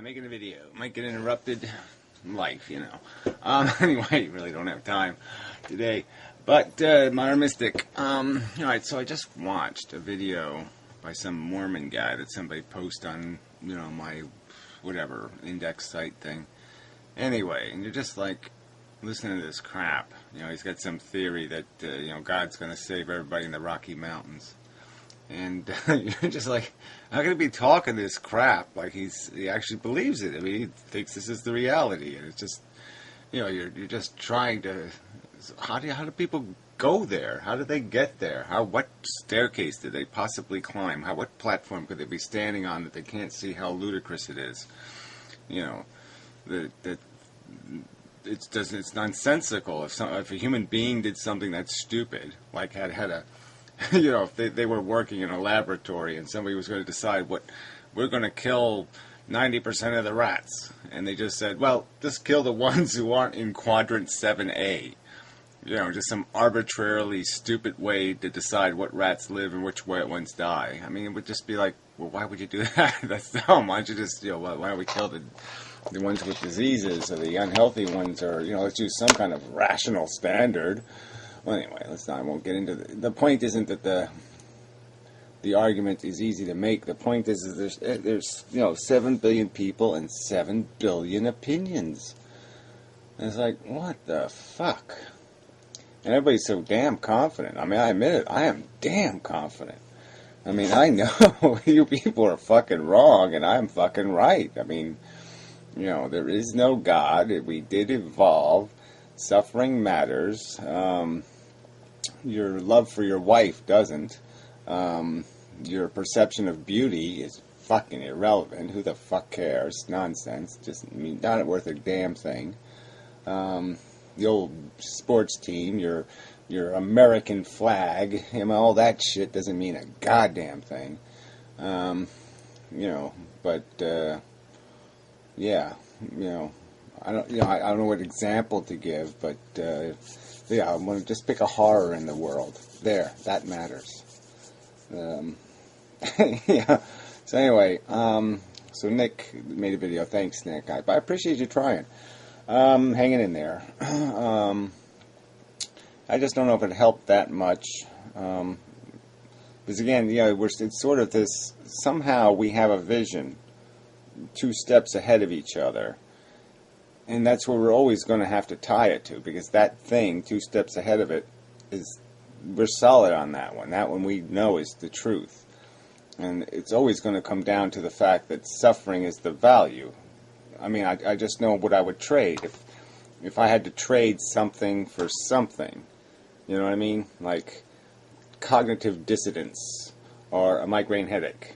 making a video. Might get interrupted. Life, you know. Anyway, really don't have time today. But, Modernistic. Alright, so I just watched a video by some Mormon guy that somebody posted on, you know, my, whatever, index site thing. Anyway, and you're just like, listening to this crap. You know, he's got some theory that, you know, God's going to save everybody in the Rocky Mountains. And you're just like, how can he be talking this crap like he actually believes it? I mean, he thinks this is the reality, and it's just, you know, you're just trying to. How do people go there? How do they get there? What staircase did they possibly climb? What platform could they be standing on that they can't see how ludicrous it is? You know, it's nonsensical. If a human being did something that's stupid, like had a you know, if they were working in a laboratory and somebody was going to decide we're going to kill 90% of the rats, and they just said, well, just kill the ones who aren't in quadrant 7A. You know, just some arbitrarily stupid way to decide what rats live and which ones die. I mean, it would just be like, well, why would you do that? That's dumb. Why don't you just, you know, why don't we kill the ones with diseases, or the unhealthy ones, or, you know, let's use some kind of rational standard. Well, anyway, I won't get into the point. Isn't that the argument is easy to make. The point is there's you know, 7 billion people and 7 billion opinions. And it's like, what the fuck? And everybody's so damn confident. I mean, I admit it, I am damn confident. I mean, I know you people are fucking wrong and I'm fucking right. I mean, you know, there is no God. We did evolve. Suffering matters. Your love for your wife doesn't. Your perception of beauty is fucking irrelevant. Who the fuck cares? Nonsense. Just not worth a damn thing. The old sports team, your American flag, you know, all that shit doesn't mean a goddamn thing. You know, but yeah, you know. I don't know what example to give, but yeah, I'm going to just pick a horror in the world. There, that matters. Yeah. So anyway, so Nick made a video. Thanks, Nick. I appreciate you trying. Hanging in there. I just don't know if it helped that much. Because again, you know, it's sort of this. Somehow we have a vision 2 steps ahead of each other. And that's where we're always going to have to tie it to, because that thing, 2 steps ahead of it, we're solid on that one. That one we know is the truth. And it's always going to come down to the fact that suffering is the value. I mean, I just know what I would trade. If I had to trade something for something, you know what I mean? Like cognitive dissonance or a migraine headache.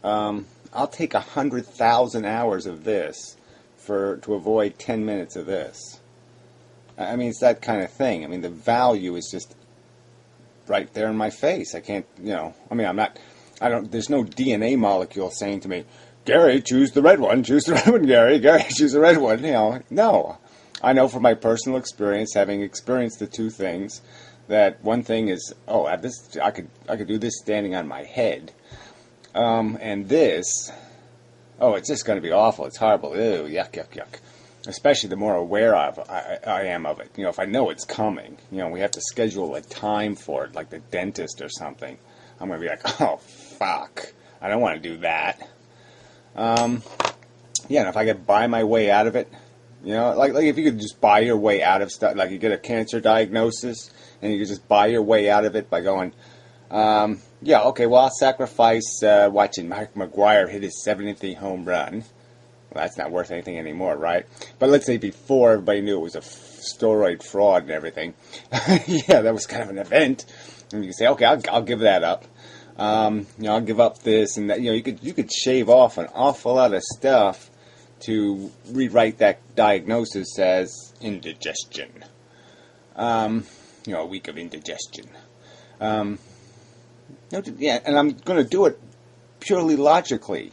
I'll take 100,000 hours of this to avoid 10 minutes of this. I mean, it's that kind of thing. I mean, the value is just right there in my face. I can't, you know, I mean, there's no DNA molecule saying to me, Gary, choose the red one, Gary, choose the red one, you know. No. I know from my personal experience, having experienced the 2 things, that one thing is, oh, I could do this standing on my head. And this, oh, it's just going to be awful. It's horrible. Ew, yuck, yuck, yuck. Especially the more aware I am of it. You know, if I know it's coming, you know, we have to schedule a time for it, like the dentist or something. I'm going to be like, oh, fuck. I don't want to do that. Yeah, and if I could buy my way out of it, you know, like if you could just buy your way out of stuff, like you get a cancer diagnosis, and you could just buy your way out of it by going, yeah, okay, well, I'll sacrifice watching Mark McGwire hit his 70th home run. Well, that's not worth anything anymore, right? But let's say before everybody knew it was a steroid fraud and everything. Yeah, that was kind of an event. And you can say, okay, I'll give that up. You know, I'll give up this and that. You know, you could shave off an awful lot of stuff to rewrite that diagnosis as indigestion. You know, a week of indigestion. Yeah, and I'm going to do it purely logically,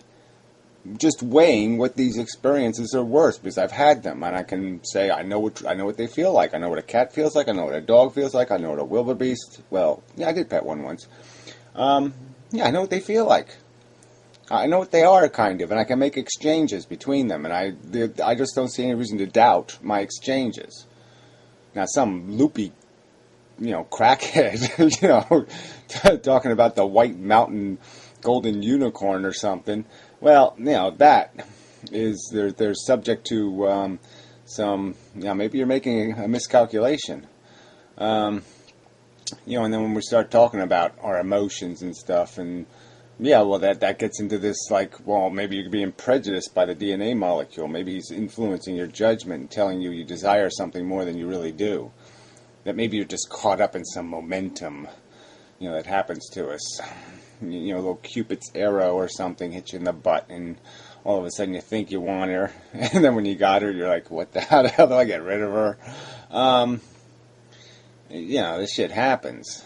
just weighing what these experiences are worth, because I've had them, and I can say I know what they feel like. I know what a cat feels like. I know what a dog feels like. I know what a wildebeest. Well, yeah, I did pet one once. Yeah, I know what they feel like. I know what they are, kind of, and I can make exchanges between them, and I just don't see any reason to doubt my exchanges. Now, some loopy, crackhead, talking about the White Mountain Golden Unicorn or something. Well, that is they're subject to some. Maybe you're making a miscalculation. And then when we start talking about our emotions and stuff, and well, that gets into this, maybe you're being prejudiced by the DNA molecule. Maybe he's influencing your judgment and telling you desire something more than you really do. That maybe you're just caught up in some momentum, that happens to us. A little Cupid's arrow or something hits you in the butt, and all of a sudden you think you want her, and then when you got her, you're like, how the hell do I get rid of her? This shit happens.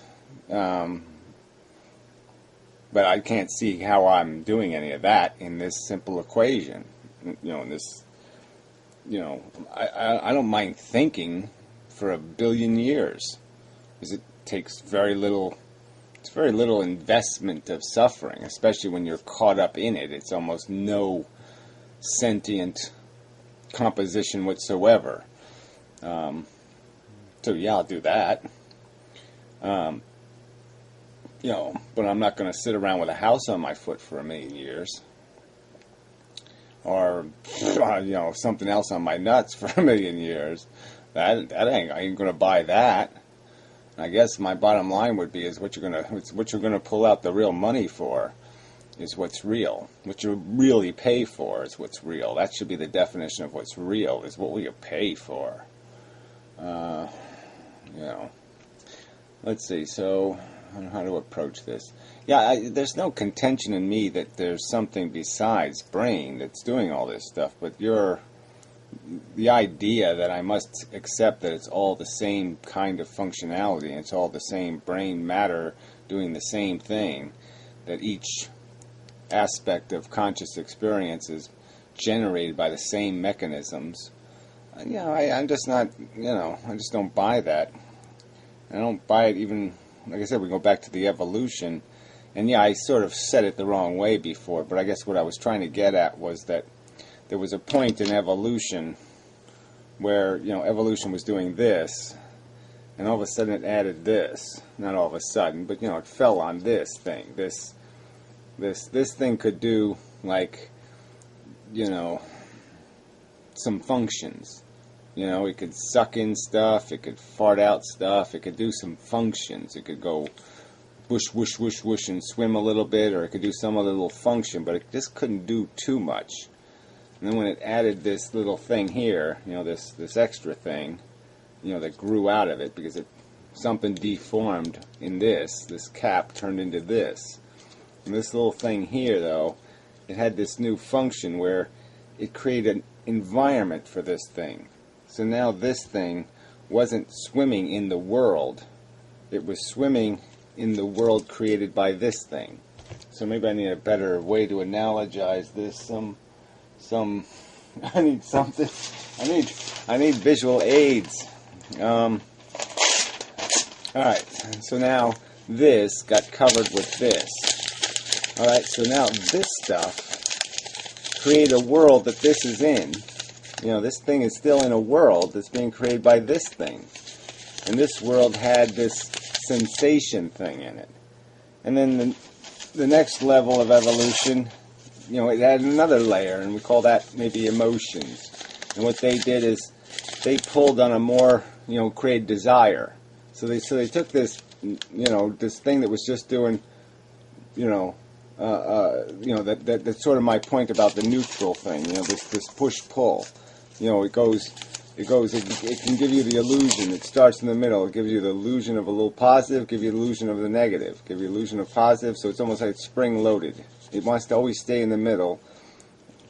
But I can't see how I'm doing any of that in this simple equation. I don't mind thinking for 1 billion years, because it takes very little investment of suffering, especially when you're caught up in it. It's almost no sentient composition whatsoever. So I'll do that. But I'm not going to sit around with a house on my foot for 1 million years. Or, something else on my nuts for 1 million years. I ain't going to buy that. And I guess my bottom line would be what you're going to pull out the real money for is what's real. What you really pay for is what's real. That should be the definition of what's real, is what will you pay for. Let's see, so I don't know how to approach this. There's no contention in me that there's something besides brain that's doing all this stuff, but the idea that I must accept that it's all the same kind of functionality, and it's all the same brain matter doing the same thing, that each aspect of conscious experience is generated by the same mechanisms. I'm just not, I just don't buy that. I don't buy it even, like I said, we go back to the evolution, and I sort of said it the wrong way before, but I guess what I was trying to get at was that there was a point in evolution where, evolution was doing this, and all of a sudden it added this. Not all of a sudden, but, it fell on this thing. This thing could do, some functions. It could suck in stuff, it could fart out stuff, it could do some functions. It could go whoosh, whoosh, whoosh, whoosh and swim a little bit, or it could do some other little function, but it just couldn't do too much. And then when it added this little thing here, this extra thing, that grew out of it, because something deformed in this cap turned into this. And this little thing here, though, it had this new function where it created an environment for this thing. So now this thing wasn't swimming in the world. It was swimming in the world created by this thing. So maybe I need a better way to analogize this. I need something. I need visual aids. Alright, so now this got covered with this. Alright, so now this stuff create a world that this is in. This thing is still in a world that's being created by this thing. And this world had this sensation thing in it. And then the next level of evolution, it had another layer, and we call that maybe emotions. And what they did is they pulled on a more, created desire. So they took this, this thing that was just doing, that's sort of my point about the neutral thing, this push-pull. It can give you the illusion. It starts in the middle. It gives you the illusion of a little positive, give you the illusion of the negative, give you the illusion of positive, so it's almost like it's spring-loaded. It wants to always stay in the middle,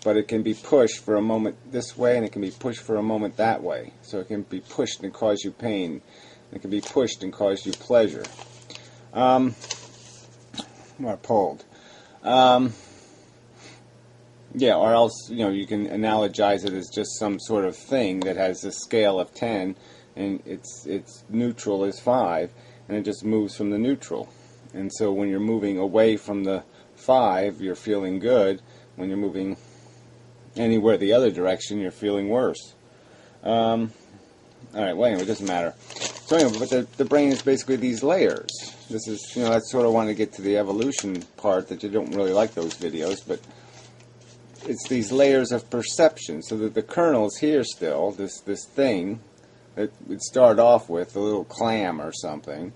but it can be pushed for a moment this way, and it can be pushed for a moment that way. So it can be pushed and cause you pain. It can be pushed and cause you pleasure. Or pulled. Or else, you can analogize it as just some sort of thing that has a scale of 10, and its neutral is 5, and it just moves from the neutral. And so when you're moving away from the 5, you're feeling good. When you're moving anywhere the other direction, you're feeling worse. Alright, well anyway, it doesn't matter. So anyway, but the brain is basically these layers. This is, you know, that's sort of want to get to the evolution part, that you don't really like those videos, but it's these layers of perception. So that the kernel's here still, this thing that we'd start off with, a little clam or something.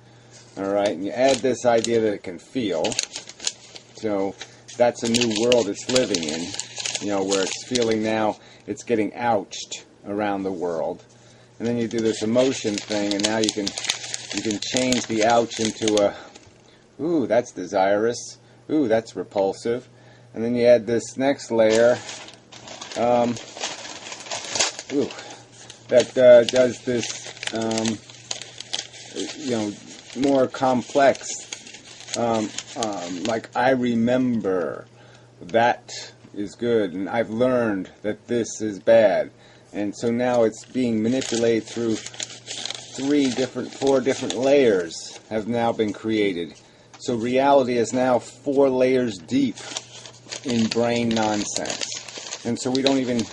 Alright, and you add this idea that it can feel. So that's a new world it's living in, you know, where it's feeling now it's getting ouched around the world. And then you do this emotion thing, and now you can change the ouch into a, ooh, that's desirous, ooh, that's repulsive. And then you add this next layer, ooh, that does this, you know, more complex, like I remember, that is good, and I've learned that this is bad. And so now it's being manipulated through 4 different layers have now been created. So reality is now 4 layers deep in brain nonsense. And so we don't even,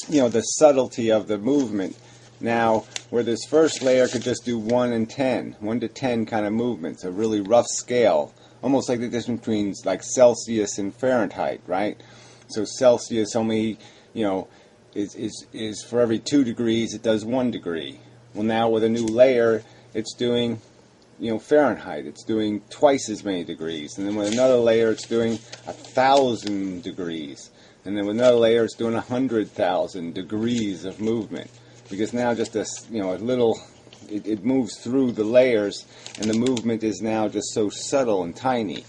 you know, the subtlety of the movement now, where this first layer could just do 1 to 10 kind of movements, a really rough scale, almost like the difference between like Celsius and Fahrenheit, right? So Celsius only, you know, is for every 2 degrees it does 1 degree. Well, now with a new layer, it's doing, you know, Fahrenheit. It's doing twice as many degrees. And then with another layer, it's doing 1,000 degrees. And then with another layer, it's doing 100,000 degrees of movement. Because now just a, you know, a little, it moves through the layers, and the movement is now just so subtle and tiny.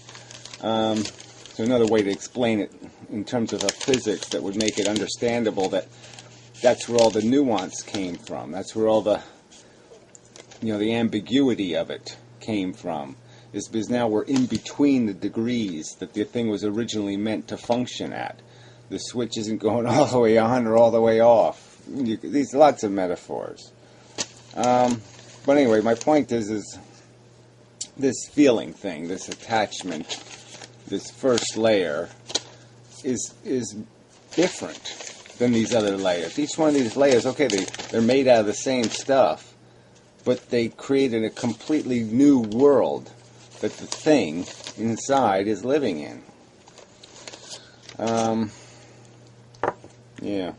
So another way to explain it in terms of a physics that would make it understandable, that that's where all the nuance came from. That's where all the, you know, the ambiguity of it came from. Is because now we're in between the degrees that the thing was originally meant to function at. The switch isn't going all the way on or all the way off. These lots of metaphors. But anyway, my point is this feeling thing, this attachment, this first layer is different than these other layers. Each one of these layers, okay, they're made out of the same stuff, but they created a completely new world that the thing inside is living in. Yeah.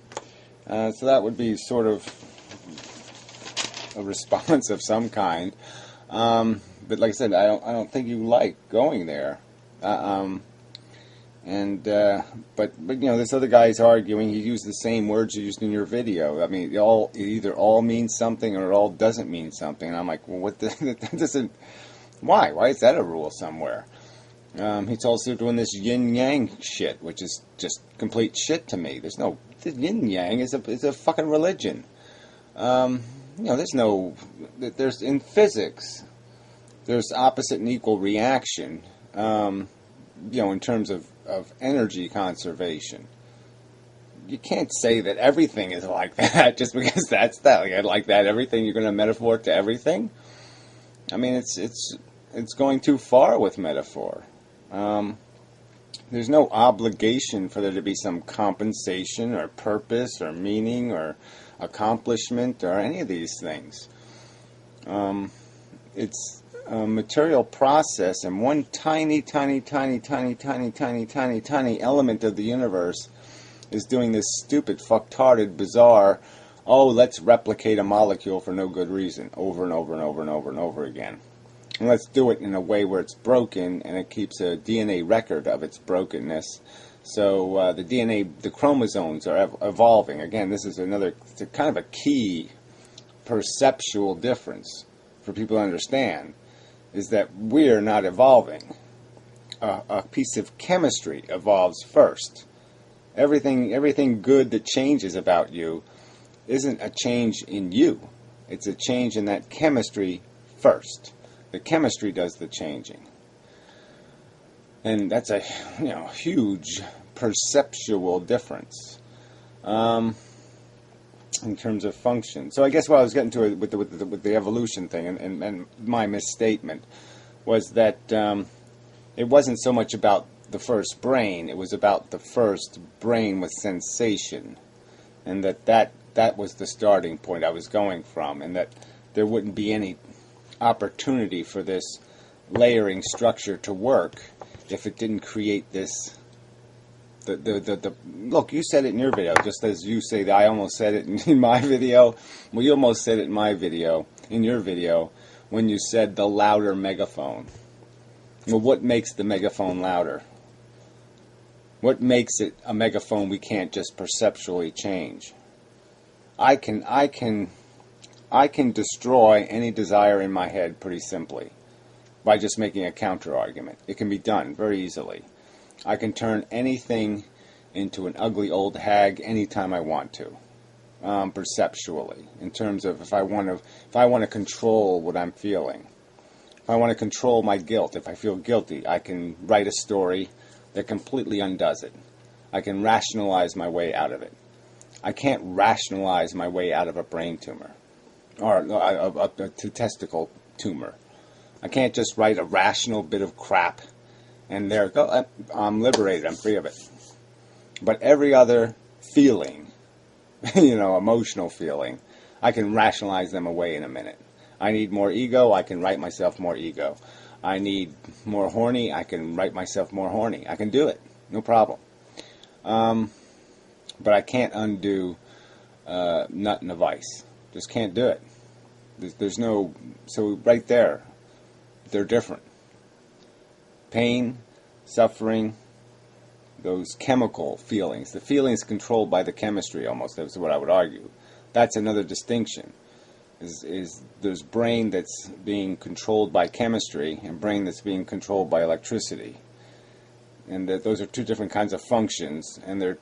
So that would be sort of a response of some kind. But like I said, I don't think you like going there. But you know, this other guy's arguing. He used the same words you used in your video. I mean, it either all means something or it all doesn't mean something. And I'm like, well, what that doesn't. Why? Why is that a rule somewhere? He's also doing this Yin Yang shit, which is just complete shit to me. There's no Yin Yang is a fucking religion. You know, there's in physics, there's opposite and equal reaction. You know, in terms of energy conservation. You can't say that everything is like that just because that's that. Like that, everything, you're going to metaphor to everything? I mean, it's going too far with metaphor. There's no obligation for there to be some compensation or purpose or meaning or accomplishment or any of these things. It's a material process, and one tiny element of the universe is doing this stupid, fucktarded, bizarre, oh, let's replicate a molecule for no good reason, over and over and over and over and over again. And let's do it in a way where it's broken, and it keeps a DNA record of its brokenness. So the DNA, the chromosomes are evolving. Again, this is it's a kind of a key perceptual difference for people to understand, is that we're not evolving. A piece of chemistry evolves first. Everything good that changes about you isn't a change in you. It's a change in that chemistry first. The chemistry does the changing. And that's a huge perceptual difference in terms of function. So I guess what I was getting to with the evolution thing and my misstatement was that it wasn't so much about the first brain. It was about the first brain with sensation, and that was the starting point I was going from, and that there wouldn't be any opportunity for this layering structure to work if it didn't create this. Look, you said it in your video, just as you say that I almost said it in my video. Well, you almost said it in your video, when you said the louder megaphone. Well, what makes the megaphone louder? What makes it a megaphone we can't just perceptually change? I can destroy any desire in my head pretty simply by just making a counter argument. It can be done very easily. I can turn anything into an ugly old hag anytime I want to, perceptually. In terms of if I want to control what I'm feeling, if I want to control my guilt, if I feel guilty, I can write a story that completely undoes it. I can rationalize my way out of it. I can't rationalize my way out of a brain tumor or a testicle tumor. I can't just write a rational bit of crap and there go, I'm liberated, I'm free of it. But every other feeling, emotional feeling, I can rationalize them away in a minute. I need more ego, I can write myself more ego. I need more horny, I can write myself more horny. I can do it, no problem. But I can't undo nut and a vice. Just can't do it. There's no, so right there, they're different. Pain, suffering, those chemical feelings, the feelings controlled by the chemistry almost, that's what I would argue. That's another distinction. Is there's brain that's being controlled by chemistry and brain that's being controlled by electricity. And that those are two different kinds of functions, and they're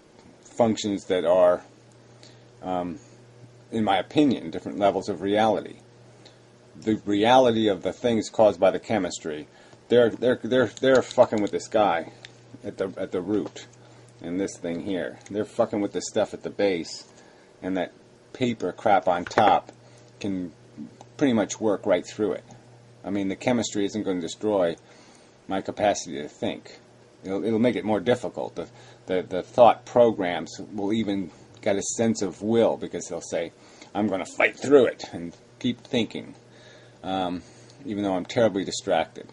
functions that are, in my opinion, different levels of reality. The reality of the things caused by the chemistry, they're fucking with this guy at the root, and this thing here. They're fucking with the stuff at the base, and that paper crap on top can pretty much work right through it. I mean, the chemistry isn't going to destroy my capacity to think. It'll make it more difficult. The thought programs will even get a sense of will, because they'll say, I'm going to fight through it and keep thinking, even though I'm terribly distracted.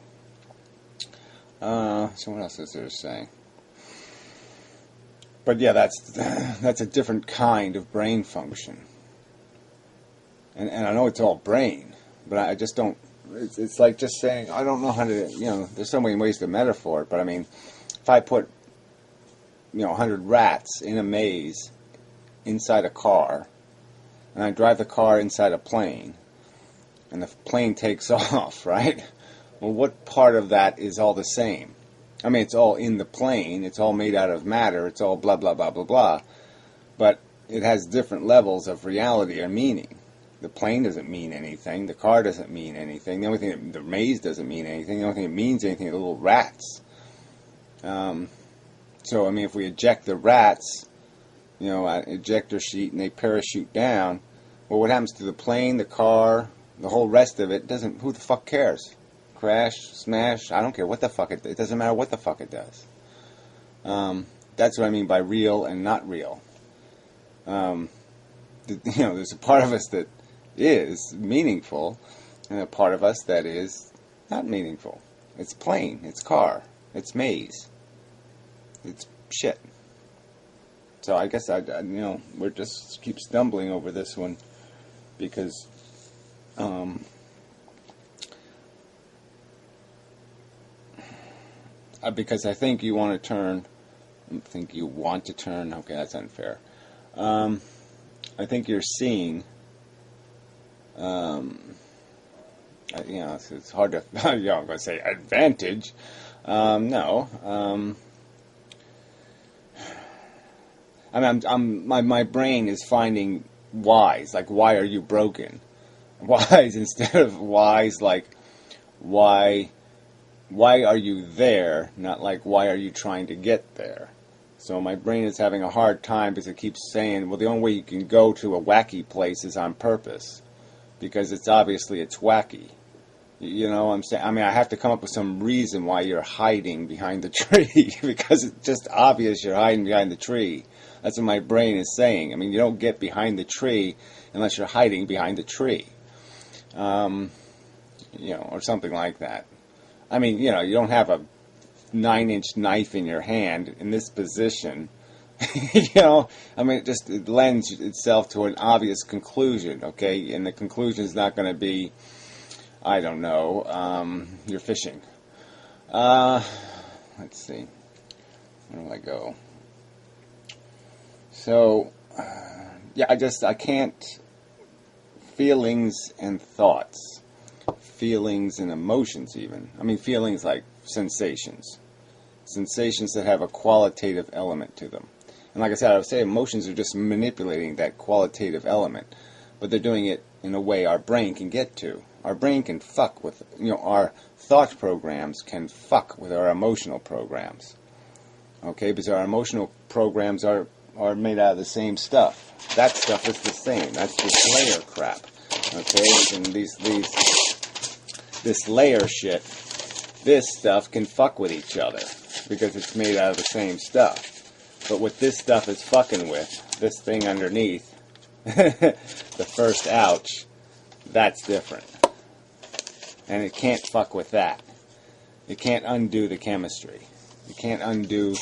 So what else is there to say? But yeah, that's a different kind of brain function. And I know it's all brain, but I just don't, it's like just saying, I don't know how to, there's so many ways to metaphor it, but I mean, if I put, 100 rats in a maze inside a car, and I drive the car inside a plane, and the plane takes off, right? Well, what part of that is all the same? I mean, it's all in the plane, it's all made out of matter, it's all blah, blah, blah, blah, blah, but it has different levels of reality or meaning. The plane doesn't mean anything, the car doesn't mean anything, the only thing, the maze doesn't mean anything, the only thing that means anything are the little rats. So, I mean, if we eject the rats, an ejector sheet, and they parachute down, well, what happens to the plane, the car, the whole rest of it, who the fuck cares? Crash, smash, I don't care what the fuck it doesn't matter what the fuck it does. That's what I mean by real and not real. There's a part of us that is meaningful, and a part of us that is not meaningful. It's plane, it's car, it's maze, it's shit. So I guess we're just keep stumbling over this one because I think you want to turn. Okay, that's unfair. I think you're seeing. It's hard to. I'm going to say advantage. No. My brain is finding whys. Like, why are you broken? Whys instead of whys, like, why are you there? Not like, why are you trying to get there? So my brain is having a hard time because it keeps saying, well, the only way you can go to a wacky place is on purpose. Because it's wacky. You know what I'm saying? I mean, I have to come up with some reason why you're hiding behind the tree because it's just obvious you're hiding behind the tree. That's what my brain is saying. I mean, you don't get behind the tree unless you're hiding behind the tree. You know, or something like that. I mean, you know, you don't have a 9-inch knife in your hand in this position. You know, I mean, it lends itself to an obvious conclusion, okay? And the conclusion is not going to be, I don't know, you're fishing. Let's see. Where do I go? So, yeah, I can't, feelings and thoughts. Feelings and emotions even. I mean, feelings like sensations. Sensations that have a qualitative element to them. And like I said, I would say emotions are just manipulating that qualitative element. But they're doing it in a way our brain can get to. Our brain can fuck with, you know, our thought programs can fuck with our emotional programs. Okay, because our emotional programs are made out of the same stuff. That stuff is the same. That's this layer crap. Okay, and this layer shit, this stuff can fuck with each other because it's made out of the same stuff. But what this stuff is fucking with, this thing underneath, the first ouch, that's different. And it can't fuck with that. It can't undo the chemistry. You can't undo,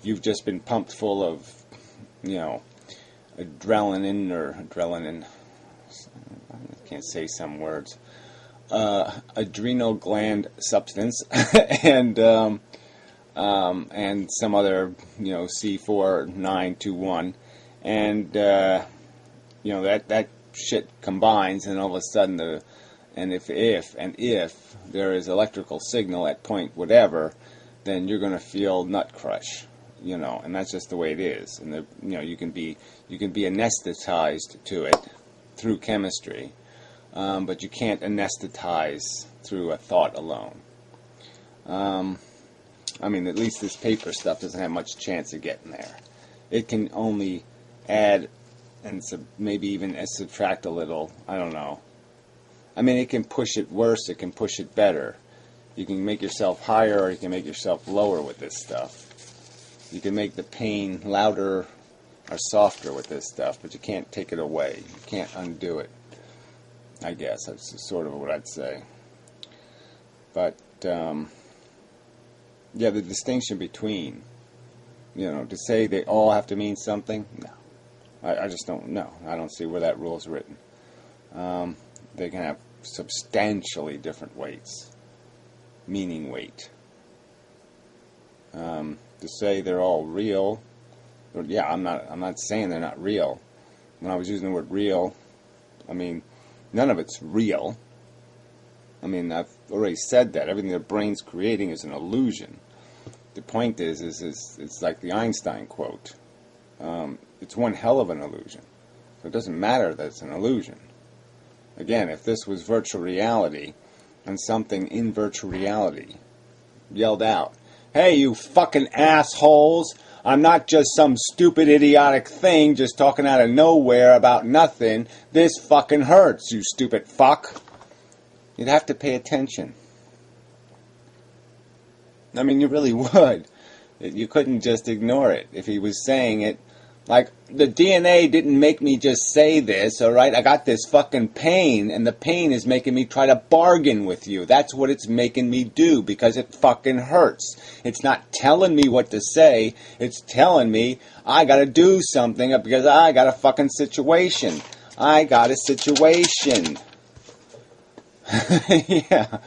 you've just been pumped full of, you know, adrenaline, I can't say some words, adrenal gland substance, and some other, you know, C4921, and you know, that shit combines, and all of a sudden if there is electrical signal at point whatever, then you're going to feel nut crush, you know, and that's just the way it is. And you know, you can be anesthetized to it through chemistry, but you can't anesthetize through a thought alone. I mean, at least this paper stuff doesn't have much chance of getting there. It can only add and maybe even subtract a little. I don't know. I mean, it can push it worse. It can push it better. You can make yourself higher or you can make yourself lower with this stuff. You can make the pain louder or softer with this stuff, but you can't take it away. You can't undo it. I guess that's sort of what I'd say. But, yeah, the distinction between, you know, to say they all have to mean something, no. I just don't know. I don't see where that rule is written. They can have substantially different weights, meaning weight. To say they're all real, yeah, I'm not saying they're not real. When I was using the word real, I mean, none of it's real. I mean, I've already said that. Everything the brain's creating is an illusion. The point is it's like the Einstein quote. It's one hell of an illusion. So it doesn't matter that it's an illusion. Again, if this was virtual reality, and something in virtual reality yelled out, "Hey, you fucking assholes! I'm not just some stupid, idiotic thing just talking out of nowhere about nothing. This fucking hurts, you stupid fuck." You'd have to pay attention. I mean, you really would. You couldn't just ignore it. If he was saying it, like, the DNA didn't make me just say this, alright? I got this fucking pain, and the pain is making me try to bargain with you. That's what it's making me do, because it fucking hurts. It's not telling me what to say. It's telling me I gotta do something because I got a fucking situation. I got a situation. Yeah.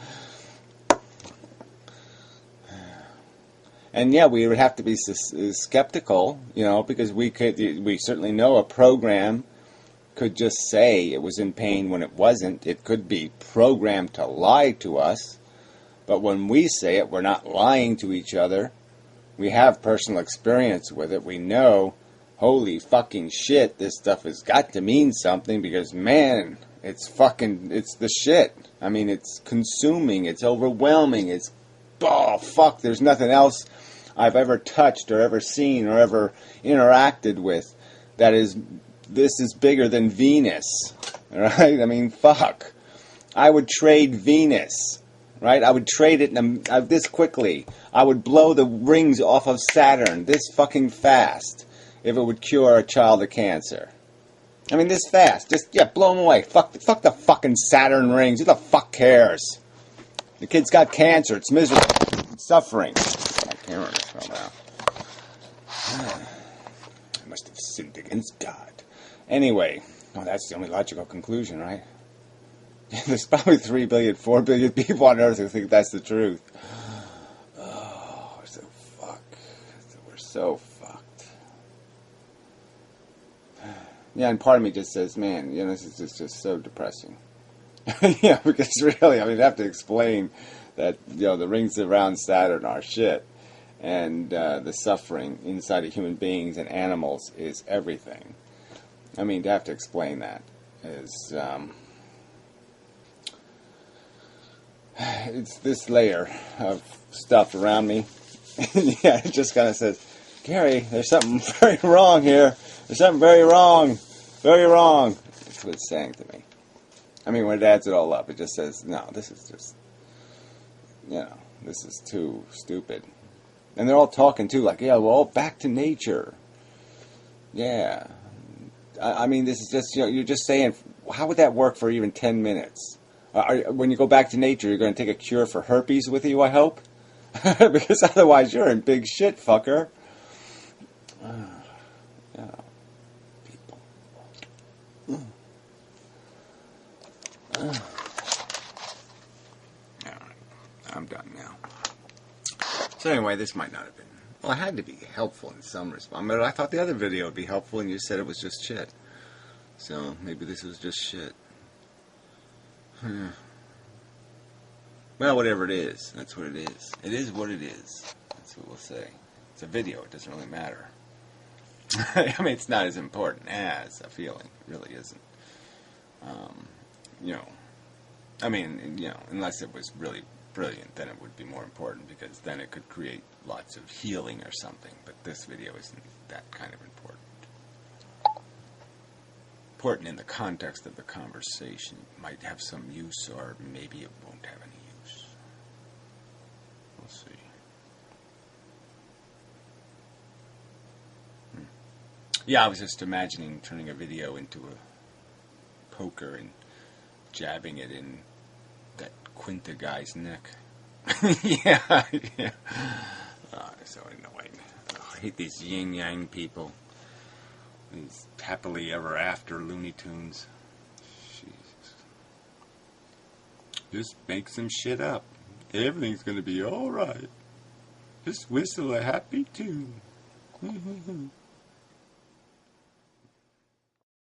And yeah, we would have to be skeptical, you know, because we certainly know a program could just say it was in pain when it wasn't. It could be programmed to lie to us. But when we say it, we're not lying to each other. We have personal experience with it. We know, holy fucking shit, this stuff has got to mean something because, man, it's the shit. I mean, it's consuming, it's overwhelming, it's, oh, fuck, there's nothing else I've ever touched or ever seen or ever interacted with this is bigger than Venus, right? I mean, fuck. I would trade Venus right? I would trade it this quickly. I would blow the rings off of Saturn this fucking fast if it would cure a child of cancer. I mean, this fast. Just, yeah, blow them away. Fuck the fucking Saturn rings. Who the fuck cares? The kid's got cancer. It's miserable. It's suffering. My camera just fell down. I must have sinned against God. Anyway, that's the only logical conclusion, right? There's probably 3 billion, 4 billion people on Earth who think that's the truth. Oh, we're so fucked. We're so fucked. Yeah, and part of me just says, man, this is just so depressing. Yeah, because really, I mean, I have to explain that, the rings around Saturn are shit. And the suffering inside of human beings and animals is everything. I mean, to have to explain that is... it's this layer of stuff around me. Yeah, it just kind of says, Gary, there's something very wrong here. There's something very wrong. Very wrong. That's what it's saying to me. I mean, when it adds it all up, it just says, no, this is just, this is too stupid. And they're all talking, too, like, yeah, well, back to nature. Yeah. I mean, this is just, you're just saying, how would that work for even 10 minutes? When you go back to nature, you're going to take a cure for herpes with you, I hope? Because otherwise you're in big shit, fucker. People. Alright, I'm done now. So anyway, this might not have been... Well, it had to be helpful in some response. But I thought the other video would be helpful, and you said it was just shit. So maybe this was just shit. Well, whatever it is, that's what it is. It is what it is. That's what we'll say. It's a video. It doesn't really matter. I mean, it's not as important as a feeling. It really isn't. I mean, unless it was really brilliant, then it would be more important, because then it could create lots of healing or something. But this video isn't that kind of important. Important in the context of the conversation. It might have some use, or maybe it won't have any use. We'll see. Yeah, I was just imagining turning a video into a poker and jabbing it in that Quinta guy's neck. Yeah. Oh, it's so annoying. Oh, I hate these Yin Yang people. These happily ever after Looney Tunes. Jesus. Just make some shit up. Everything's gonna be alright. Just whistle a happy tune.